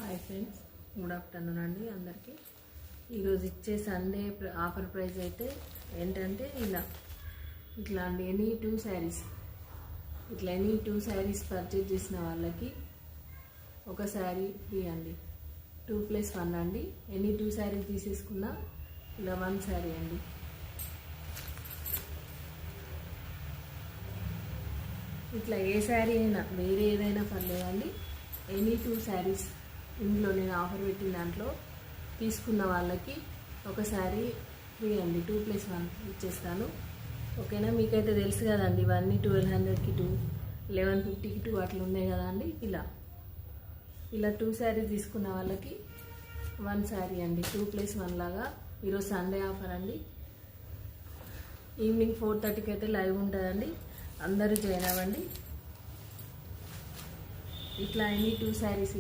Hi friends, good afternoon అండి అందరికీ. ఈరోజు ఇచ్చే సండే ఆఫర్ ప్రైస్ అయితే ఏంటంటే ఇట్లా అండి, ఎనీ టూ శారీస్ పర్చేజ్ చేసిన వాళ్ళకి ఒక శారీ ఫ్రీ అండి. 2+1 అండి. ఎనీ 2 శారీస్ తీసేసుకున్నా ఇలా 1 శారీ అండి. ఇట్లా ఏ శారీ అయినా వేరే ఏదైనా పర్లేదండి. ఎనీ 2 శారీస్ ఇందులో నేను ఆఫర్ పెట్టిన దాంట్లో తీసుకున్న వాళ్ళకి ఒక శారీ ఫ్రీ అండి. 2+1 ఇచ్చేస్తాను. ఓకేనా? మీకైతే తెలుసు కదండి, ఇవన్నీ 1200కి 2, 1150కి 2 అట్లా ఉన్నాయి కదా అండి. ఇలా 2 శారీస్ తీసుకున్న వాళ్ళకి 1 శారీ అండి. 2+1 లాగా ఈరోజు సండే ఆఫర్ అండి. ఈవినింగ్ 4:30కి అయితే లైవ్ ఉంటుందండి. అందరూ జాయిన్ అవ్వండి. ఇట్లా ఎనీ 2 శారీస్